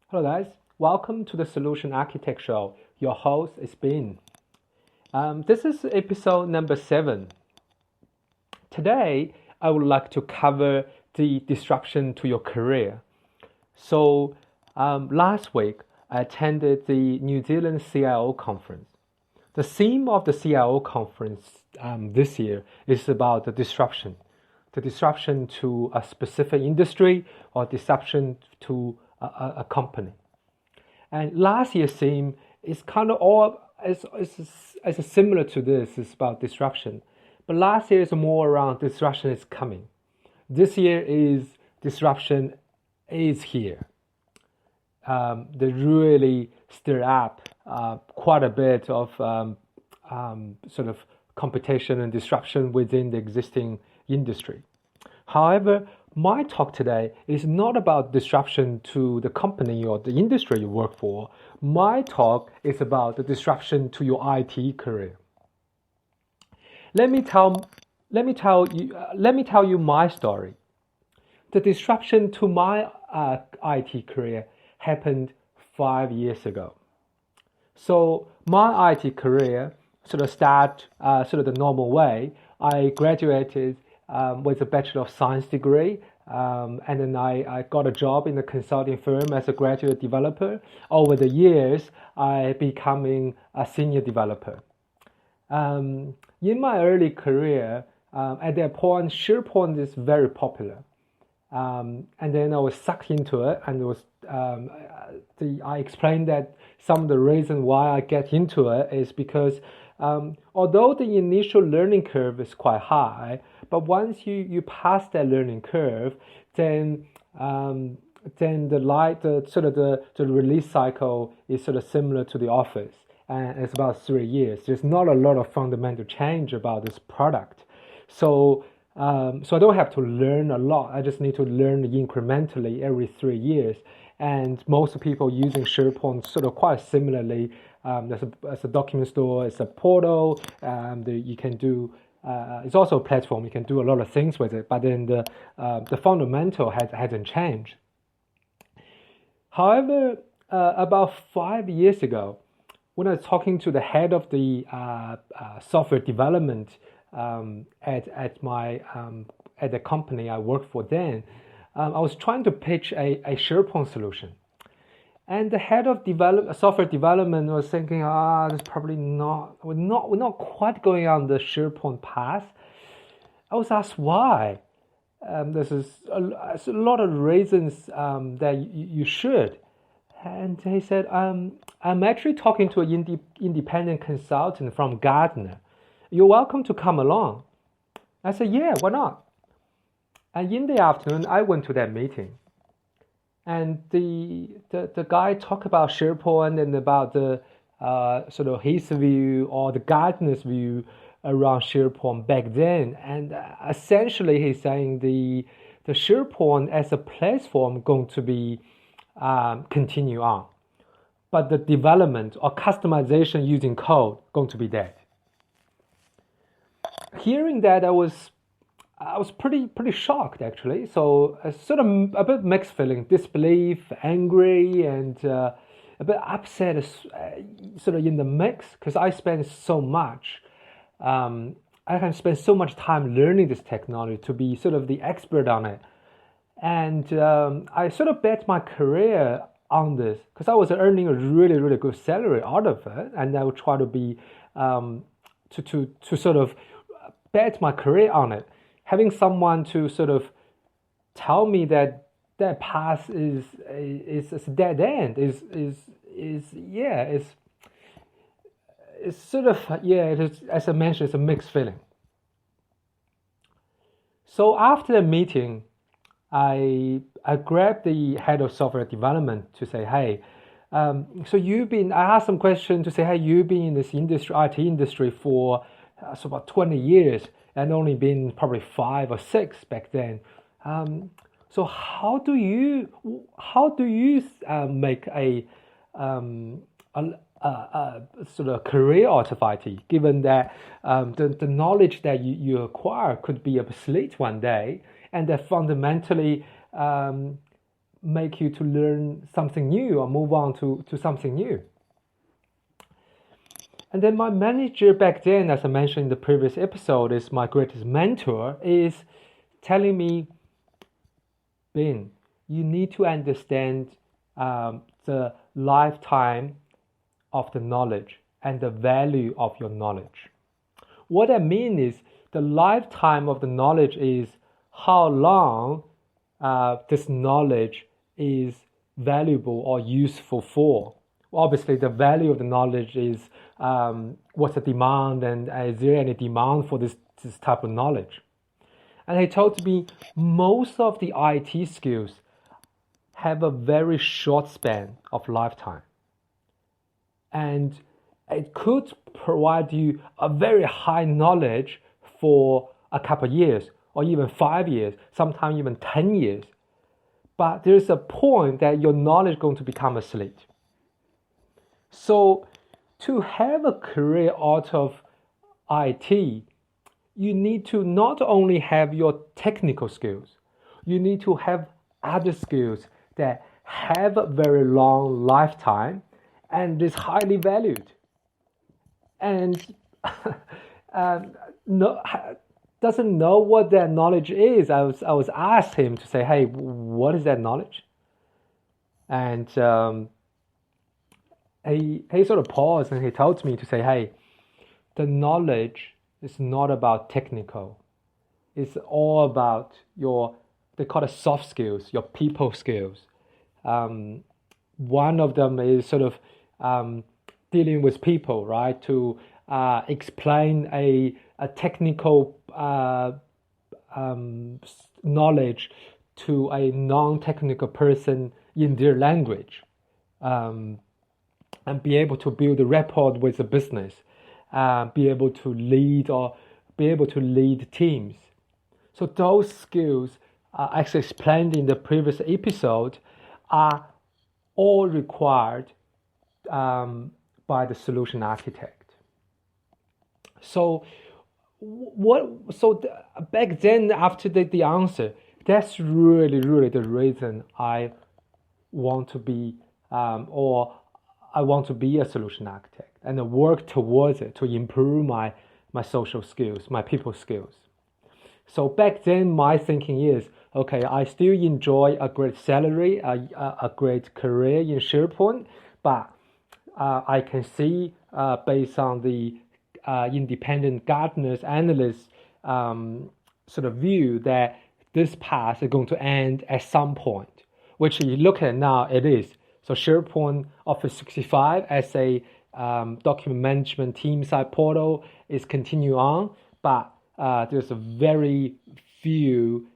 Hello guys, welcome to the Solution Architect Show. Your host is Ben. This is episode number 7. Today, I would like to cover the disruption to your career. Last week, I attended the New Zealand CIO conference. The theme of the CIO conference this year is about the disruption to a specific industry or disruption to a company. And last year's theme is kind of all is similar to this. It's about disruption, but last year is more around disruption is coming. This year is disruption is here. They really stir up quite a bit of sort of competition and disruption within the existing industry. However, my talk today is not about disruption to the company or the industry you work for. My talk is about the disruption to your IT career. Let me tell you my story. The disruption to my IT career happened 5 years ago. So my IT career sort of the normal way. I graduated with a Bachelor of Science degree, and then I got a job in a consulting firm as a graduate developer. Over the years, I becoming a senior developer. In my early career, at that point, SharePoint is very popular. And then I was sucked into it, and I explained that some of the reason why I get into it is because although the initial learning curve is quite high, but once you pass that learning curve, then the release cycle is sort of similar to the Office, and it's about 3 years. There's not a lot of fundamental change about this product, so I don't have to learn a lot. I just need to learn incrementally every 3 years. And most people using SharePoint sort of quite similarly. As a document store, it's a portal. You can do. It's also a platform. You can do a lot of things with it. But then the fundamental hasn't changed. However, about 5 years ago, when I was talking to the head of the software development at the company I worked for then, I was trying to pitch a SharePoint solution. And the head of software development was thinking, that's probably we're not quite going on the SharePoint path. I was asked why. There's a lot of reasons that you should. And he said, I'm actually talking to an independent consultant from Gartner. You're welcome to come along. I said, yeah, why not? And in the afternoon, I went to that meeting. And the guy talked about SharePoint and about the sort of his view or the Gartner's view around SharePoint back then. And essentially, he's saying the SharePoint as a platform going to be continue on, but the development or customization using code going to be dead. Hearing that, I was pretty shocked actually. So sort of a bit mixed feeling: disbelief, angry, and a bit upset, sort of in the mix, because I spent so much. I have spent so much time learning this technology to be sort of the expert on it, and I sort of bet my career on this because I was earning a really good salary out of it, and I would try to be to sort of bet my career on it. Having someone to sort of tell me that path is a dead end is sort of it is, as I mentioned, it's a mixed feeling. So after the meeting, I grabbed the head of software development to say, hey, so I asked some questions to say, hey, you've been in this industry, IT industry for about 20 years. And only been probably 5 or 6 back then. So how do you make a sort of career out of IT, given that the knowledge that you acquire could be obsolete one day, and that fundamentally make you to learn something new or move on to something new. And then my manager back then, as I mentioned in the previous episode, is my greatest mentor, is telling me, Ben, you need to understand the lifetime of the knowledge and the value of your knowledge. What I mean is the lifetime of the knowledge is how long this knowledge is valuable or useful for. Obviously, the value of the knowledge is what's the demand, and is there any demand for this type of knowledge? And he told me most of the IT skills have a very short span of lifetime. And it could provide you a very high knowledge for a couple of years, or even 5 years, sometimes even 10 years. But there's a point that your knowledge is going to become obsolete. So to have a career out of IT, you need to not only have your technical skills, you need to have other skills that have a very long lifetime and is highly valued. And doesn't know what that knowledge is. I was asked him to say, hey, what is that knowledge? And he sort of paused and he told me to say, hey, the knowledge is not about technical. It's all about they call it soft skills, your people skills. One of them is sort of dealing with people, right? To explain a technical knowledge to a non-technical person in their language, and be able to build a rapport with the business, be able to lead teams. So those skills, as explained in the previous episode, are all required by the solution architect. So back then, after the answer, that's really the reason I want to be I want to be a solution architect and work towards it to improve my social skills, my people skills. So back then, my thinking is, okay, I still enjoy a great salary, a great career in SharePoint, but I can see based on the independent Gartner's analysts sort of view that this path is going to end at some point, which you look at now, it is. So SharePoint Office 365 as a document management team side portal is continue on, but there's a very few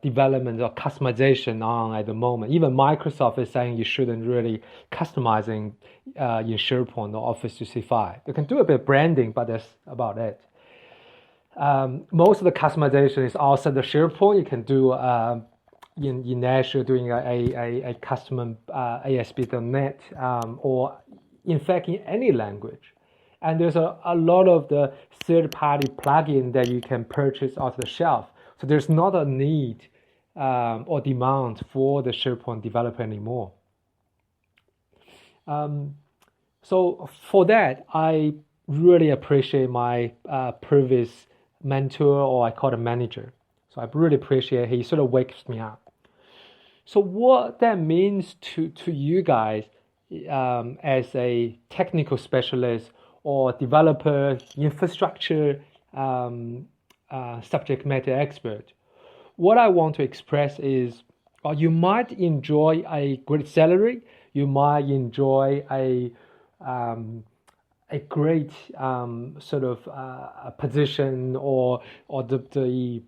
development or customization on at the moment. Even Microsoft is saying you shouldn't really customizing in SharePoint or Office 365. You can do a bit of branding, but that's about it. Most of the customization is outside the SharePoint. You can do in Azure doing a custom ASP.NET or in fact in any language. And there's a lot of the third-party plugin that you can purchase off the shelf. So there's not a need or demand for the SharePoint developer anymore. So for that, I really appreciate my previous mentor, or I call it manager. So I really appreciate he sort of wakes me up. So what that means to you guys as a technical specialist or developer, infrastructure subject matter expert, what I want to express is you might enjoy a great salary, you might enjoy a great sort of a position or the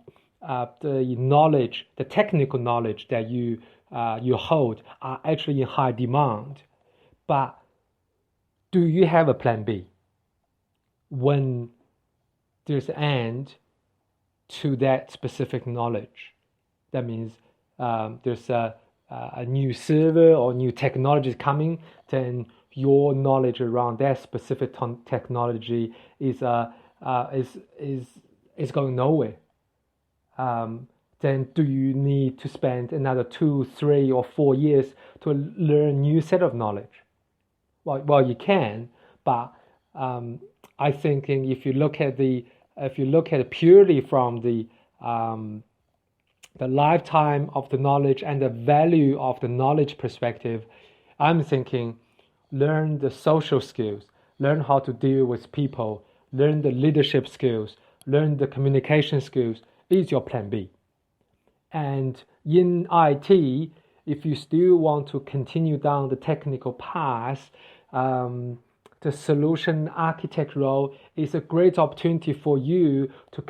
knowledge, the technical knowledge that you hold are actually in high demand. But do you have a plan B when there's an end to that specific knowledge? That means there's a new server or new technology coming, then your knowledge around that specific technology is going nowhere. then do you need to spend another 2, 3, or 4 years to learn a new set of knowledge? Well, you can, but I think if you look at it purely from the lifetime of the knowledge and the value of the knowledge perspective, I'm thinking learn the social skills, learn how to deal with people, learn the leadership skills, learn the communication skills is your plan B. And in IT, if you still want to continue down the technical path, the solution architect role is a great opportunity for you to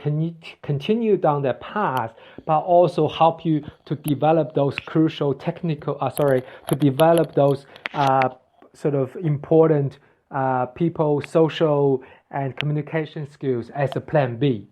continue down that path, but also help you to develop those crucial to develop those sort of important people, social, and communication skills as a plan B.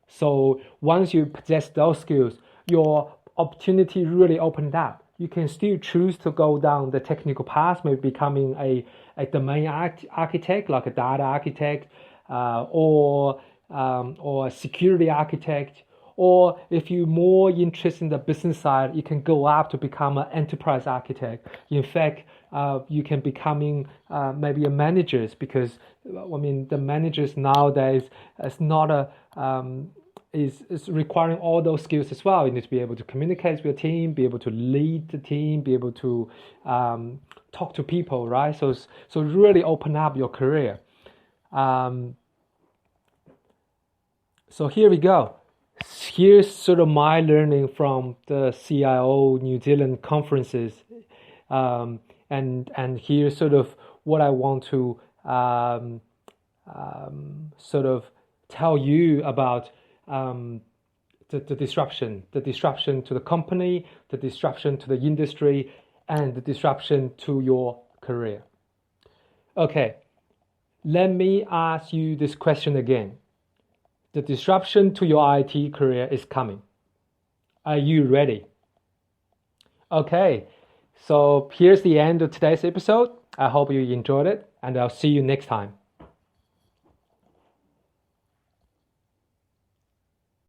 So once you possess those skills, your opportunity really opened up. You can still choose to go down the technical path, maybe becoming a domain architect, like a data architect, or a security architect. Or if you're more interested in the business side, you can go up to become an enterprise architect. In fact, you can becoming maybe a managers, because the managers nowadays is requiring all those skills as well. You need to be able to communicate with your team, be able to lead the team, be able to talk to people, right? So really open up your career. So here we go. Here's sort of my learning from the CIO New Zealand conferences, and here's sort of what I want to sort of tell you about the disruption to the company, the disruption to the industry, and the disruption to your career. Okay, let me ask you this question again. The disruption to your IT career is coming. Are you ready? Okay, so here's the end of today's episode. I hope you enjoyed it, and I'll see you next time.